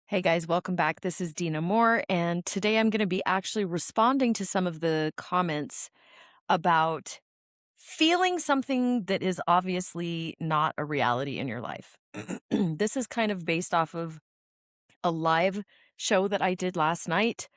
Hey guys, welcome back. This is Dina Moore, and today I'm going to be actually responding to some of the comments about feeling something that is obviously not a reality in your life. This is kind of based off of a live show that I did last night.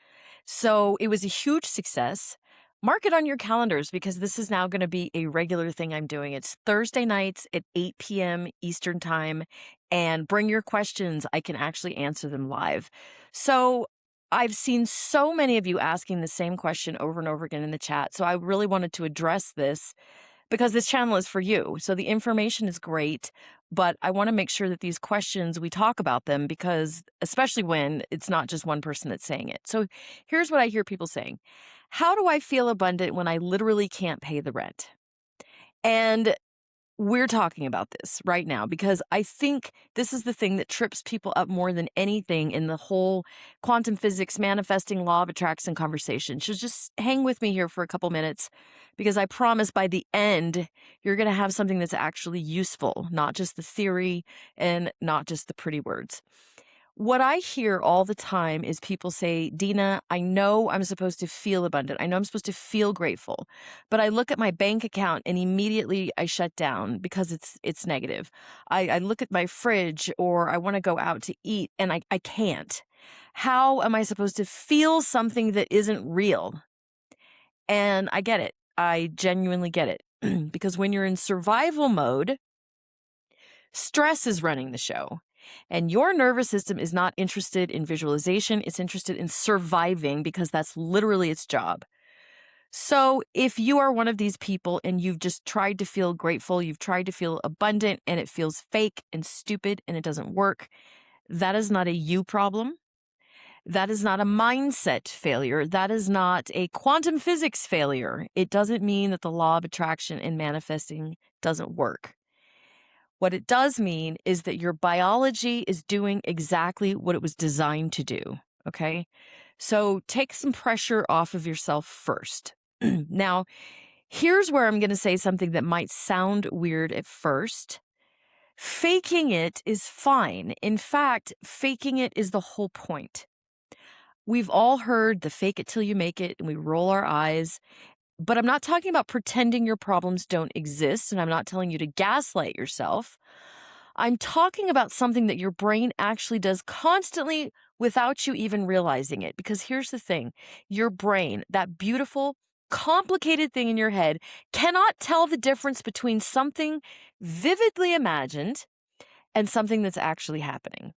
So it was a huge success. Mark it on your calendars because this is now going to be a regular thing I'm doing. It's Thursday nights at 8 p.m. Eastern Time, and bring your questions. I can actually answer them live. So I've seen so many of you asking the same question over and over again in the chat. So I really wanted to address this because this channel is for you. So the information is great, but I want to make sure that these questions, we talk about them because, especially when it's not just one person that's saying it. So here's what I hear people saying. How do I feel abundant when I literally can't pay the rent? And we're talking about this right now because I think this is the thing that trips people up more than anything in the whole quantum physics, manifesting, law of attraction conversation. So just hang with me here for a couple minutes because I promise by the end, you're going to have something that's actually useful, not just the theory and not just the pretty words. What I hear all the time is people say, Dina, I know I'm supposed to feel abundant. I know I'm supposed to feel grateful, but I look at my bank account and immediately I shut down because it's negative. I look at my fridge or I want to go out to eat and I can't. How am I supposed to feel something that isn't real? And I get it. I genuinely get it. Because when you're in survival mode, stress is running the show. And your nervous system is not interested in visualization. It's interested in surviving because that's literally its job. So if you are one of these people and you've just tried to feel grateful, you've tried to feel abundant and it feels fake and stupid and it doesn't work, that is not a you problem. That is not a mindset failure. That is not a quantum physics failure. It doesn't mean that the law of attraction and manifesting doesn't work. What it does mean is that your biology is doing exactly what it was designed to do. Okay. So take some pressure off of yourself first. Now, here's where I'm going to say something that might sound weird at first. Faking it is fine. In fact, faking it is the whole point. We've all heard the fake it till you make it, and we roll our eyes. But I'm not talking about pretending your problems don't exist, and I'm not telling you to gaslight yourself. I'm talking about something that your brain actually does constantly without you even realizing it. Because here's the thing, your brain, that beautiful, complicated thing in your head, cannot tell the difference between something vividly imagined and something that's actually happening.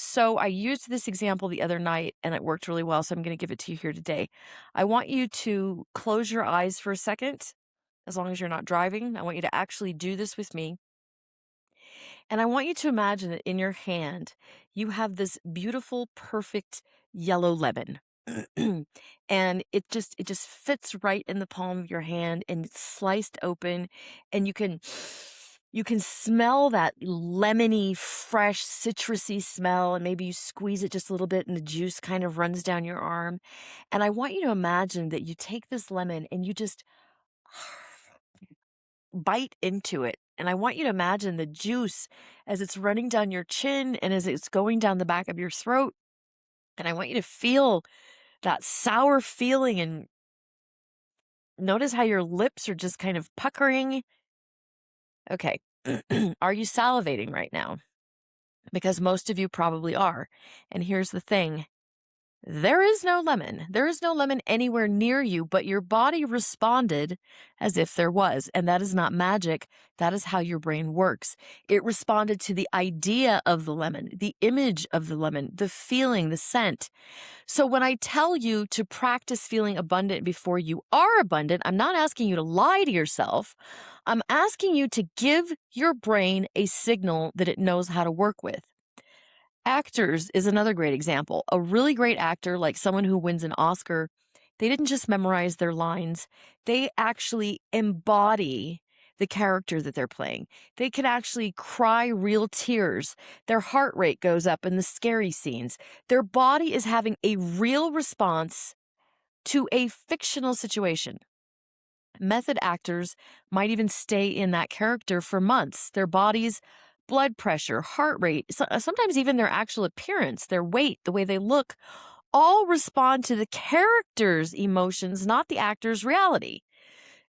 So I used this example the other night and it worked really well. So I'm going to give it to you here today. I want you to close your eyes for a second, as long as you're not driving. I want you to actually do this with me. And I want you to imagine that in your hand, you have this beautiful, perfect yellow lemon. And it just fits right in the palm of your hand and it's sliced open and you can smell that lemony, fresh, citrusy smell, and maybe you squeeze it just a little bit and the juice kind of runs down your arm. And I want you to imagine that you take this lemon and you just bite into it. And I want you to imagine the juice as it's running down your chin and as it's going down the back of your throat. And I want you to feel that sour feeling and notice how your lips are just kind of puckering. Okay. Are you salivating right now? Because most of you probably are. And here's the thing. There is no lemon. There is no lemon anywhere near you, but your body responded as if there was. And that is not magic. That is how your brain works. It responded to the idea of the lemon, the image of the lemon, the feeling, the scent. So when I tell you to practice feeling abundant before you are abundant, I'm not asking you to lie to yourself. I'm asking you to give your brain a signal that it knows how to work with. Actors is another great example. A really great actor, like someone who wins an Oscar, they didn't just memorize their lines, they actually embody the character that they're playing. They can actually cry real tears. Their heart rate goes up in the scary scenes. Their body is having a real response to a fictional situation. Method actors might even stay in that character for months. Their bodies blood pressure, heart rate, sometimes even their actual appearance, their weight, the way they look, all respond to the character's emotions, not the actor's reality.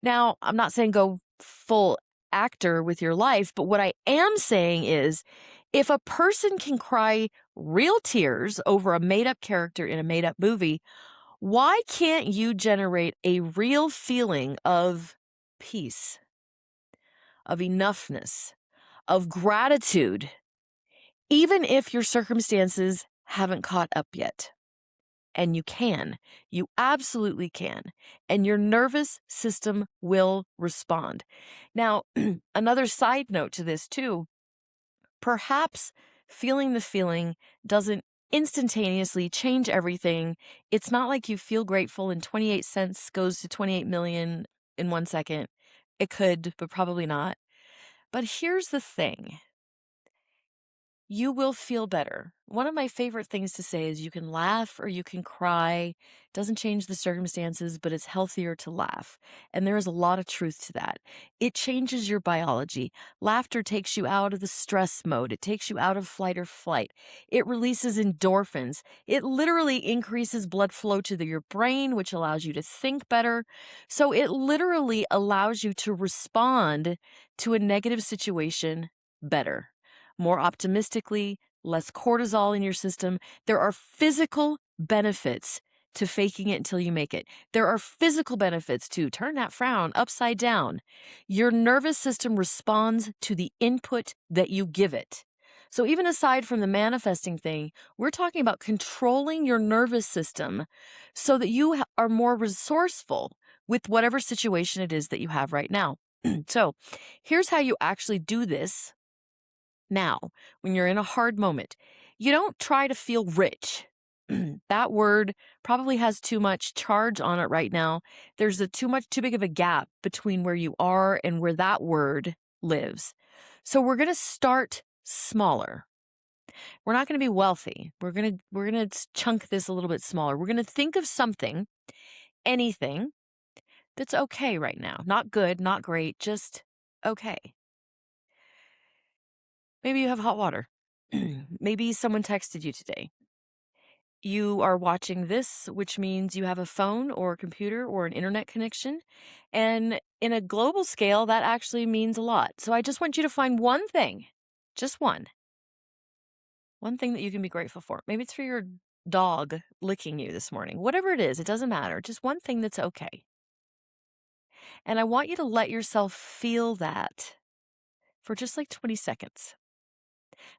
Now, I'm not saying go full actor with your life, but what I am saying is if a person can cry real tears over a made up character in a made up movie, why can't you generate a real feeling of peace, of enoughness, of gratitude, even if your circumstances haven't caught up yet? And you can. You absolutely can. And your nervous system will respond. Now, another side note to this, too, perhaps feeling the feeling doesn't instantaneously change everything. It's not like you feel grateful and 28 cents goes to 28 million in 1 second. It could, but probably not. But here's the thing. You will feel better. One of my favorite things to say is you can laugh or you can cry. Doesn't change the circumstances, but it's healthier to laugh. And there is a lot of truth to that. It changes your biology. Laughter takes you out of the stress mode. It takes you out of flight or flight. It releases endorphins. It literally increases blood flow to your brain, which allows you to think better. So it literally allows you to respond to a negative situation better, more optimistically, less cortisol in your system. There are physical benefits to faking it until you make it. There are physical benefits to turn that frown upside down. Your nervous system responds to the input that you give it. So even aside from the manifesting thing, we're talking about controlling your nervous system so that you are more resourceful with whatever situation it is that you have right now. So here's how you actually do this. Now, when you're in a hard moment, you don't try to feel rich. That word probably has too much charge on it right now. There's too big of a gap between where you are and where that word lives. So we're going to start smaller. We're not going to be wealthy. We're going to chunk this a little bit smaller. We're going to think of something, anything that's okay right now. Not good, not great, just okay. Maybe you have hot water. Maybe someone texted you today. You are watching this, which means you have a phone or a computer or an internet connection. And in a global scale, that actually means a lot. So I just want you to find one thing, just one thing that you can be grateful for. Maybe it's for your dog licking you this morning. Whatever it is, it doesn't matter. Just one thing that's okay. And I want you to let yourself feel that for just like 20 seconds.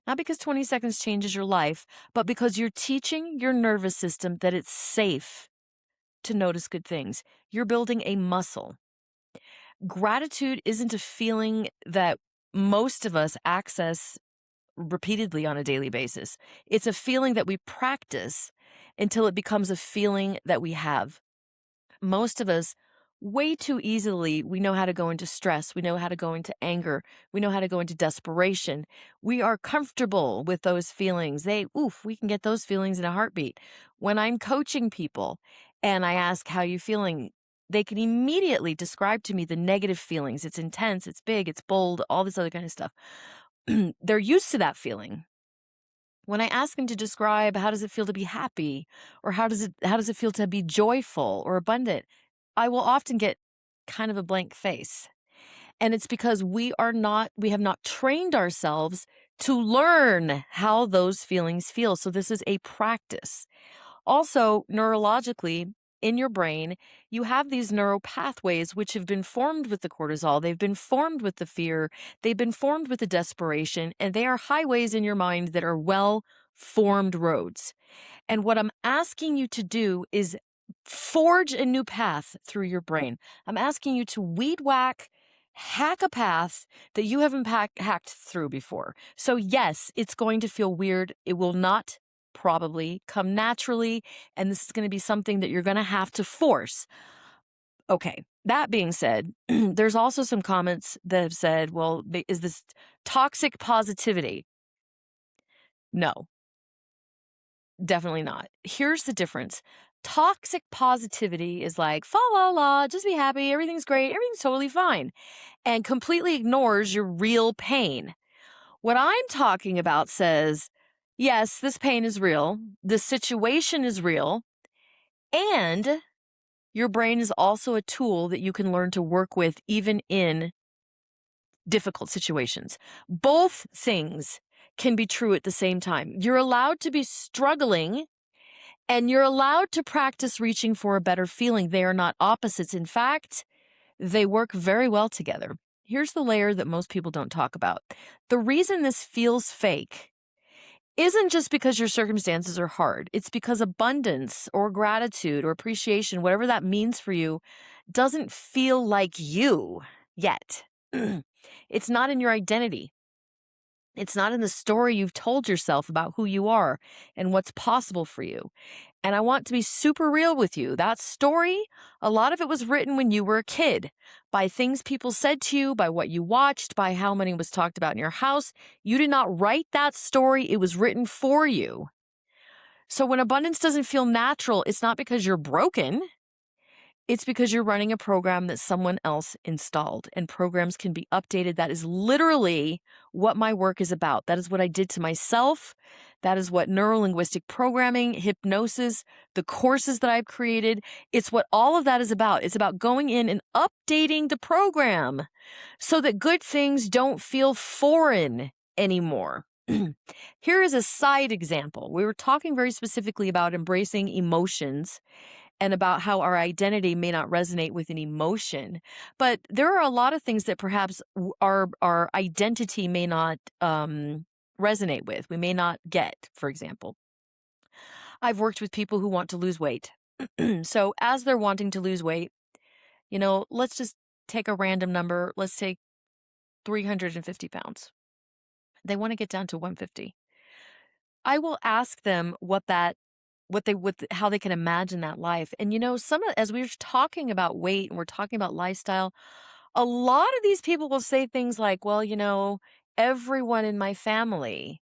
Not because 20 seconds changes your life, but because you're teaching your nervous system that it's safe to notice good things. You're building a muscle. Gratitude isn't a feeling that most of us access repeatedly on a daily basis. It's a feeling that we practice until it becomes a feeling that we have. Most of us, way too easily, we know how to go into stress. We know how to go into anger. We know how to go into desperation. We are comfortable with those feelings. We can get those feelings in a heartbeat. When I'm coaching people and I ask, how you feeling? They can immediately describe to me the negative feelings. It's intense, it's big, it's bold, all this other kind of stuff. They're used to that feeling. When I ask them to describe how does it feel to be happy, or how does it feel to be joyful or abundant, I will often get kind of a blank face. And it's because we have not trained ourselves to learn how those feelings feel. So this is a practice. Also, neurologically, in your brain, you have these neural pathways which have been formed with the cortisol. They've been formed with the fear. They've been formed with the desperation. And they are highways in your mind that are well-formed roads. And what I'm asking you to do is forge a new path through your brain. I'm asking you to weed whack, hack a path that you haven't hacked through before. So yes, it's going to feel weird. It will not probably come naturally, and this is going to be something that you're going to have to force. Okay, that being said, there's also some comments that have said, well, is this toxic positivity? No, definitely not. Here's the difference. Toxic positivity is like, fa la la, just be happy, everything's great, everything's totally fine, and completely ignores your real pain. What I'm talking about says, yes, this pain is real, this situation is real, and your brain is also a tool that you can learn to work with even in difficult situations. Both things can be true at the same time. You're allowed to be struggling and you're allowed to practice reaching for a better feeling. They are not opposites. In fact, they work very well together. Here's the layer that most people don't talk about. The reason this feels fake isn't just because your circumstances are hard. It's because abundance or gratitude or appreciation, whatever that means for you, doesn't feel like you yet. It's not in your identity. It's not in the story you've told yourself about who you are and what's possible for you. And I want to be super real with you. That story, a lot of it was written when you were a kid by things people said to you, by what you watched, by how many was talked about in your house. You did not write that story. It was written for you. So when abundance doesn't feel natural, it's not because you're broken. It's because you're running a program that someone else installed, and programs can be updated. That is literally what my work is about. That is what I did to myself. That is what neuro-linguistic programming, hypnosis, the courses that I've created, it's what all of that is about. It's about going in and updating the program so that good things don't feel foreign anymore. Here is a side example. We were talking very specifically about embracing emotions and about how our identity may not resonate with an emotion. But there are a lot of things that perhaps our identity may not resonate with, we may not get, for example. I've worked with people who want to lose weight. So as they're wanting to lose weight, let's just take a random number. Let's take 350 pounds. They want to get down to 150. I will ask them how they can imagine that life. And as we were talking about weight and we're talking about lifestyle, a lot of these people will say things like, well, everyone in my family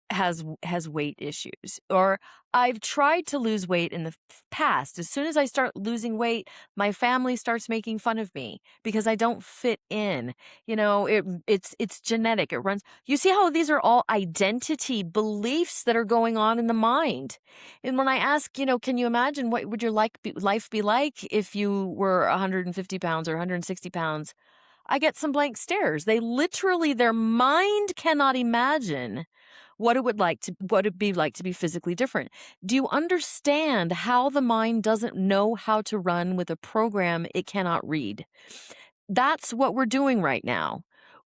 has weight issues, or I've tried to lose weight in the past. As soon as I start losing weight, my family starts making fun of me because I don't fit in. It's genetic. It runs. You see how these are all identity beliefs that are going on in the mind. And when I ask, can you imagine what would your life be like if you were 150 pounds or 160 pounds? I get some blank stares. Their mind cannot imagine what it'd be like to be physically different. Do you understand how the mind doesn't know how to run with a program it cannot read? That's what we're doing right now.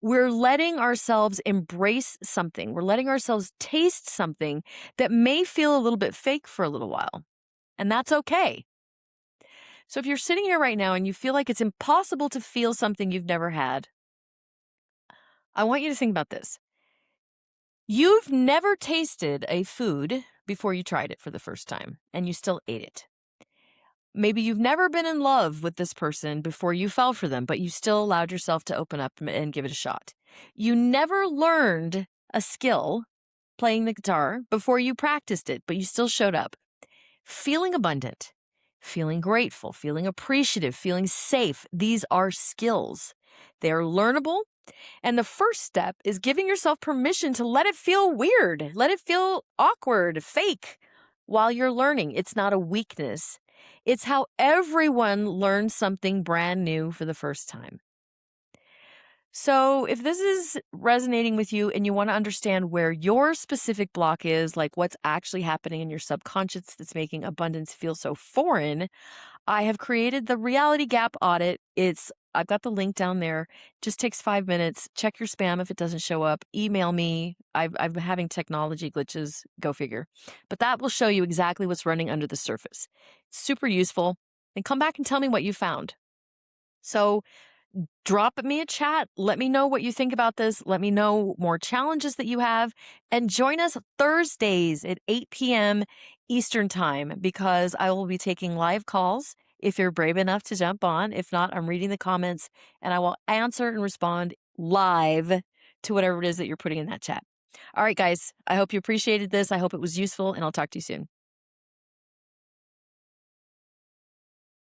We're letting ourselves embrace something. We're letting ourselves taste something that may feel a little bit fake for a little while. And that's okay. So if you're sitting here right now and you feel like it's impossible to feel something you've never had, I want you to think about this. You've never tasted a food before you tried it for the first time, and you still ate it. Maybe you've never been in love with this person before you fell for them, but you still allowed yourself to open up and give it a shot. You never learned a skill, playing the guitar, before you practiced it, but you still showed up. Feeling abundant, feeling grateful, feeling appreciative, feeling safe, these are skills. They are learnable. And the first step is giving yourself permission to let it feel weird, let it feel awkward, fake while you're learning. It's not a weakness. It's how everyone learns something brand new for the first time. So if this is resonating with you and you want to understand where your specific block is, like what's actually happening in your subconscious that's making abundance feel so foreign, I have created the Reality Gap Audit. I've got the link down there. Just takes 5 minutes. Check your spam if it doesn't show up. Email me. I'm having technology glitches. Go figure. But that will show you exactly what's running under the surface. It's super useful. And come back and tell me what you found. So drop me a chat. Let me know what you think about this. Let me know more challenges that you have. And join us Thursdays at 8 p.m. Eastern Time, because I will be taking live calls if you're brave enough to jump on. If not, I'm reading the comments and I will answer and respond live to whatever it is that you're putting in that chat. All right, guys, I hope you appreciated this. I hope it was useful, and I'll talk to you soon.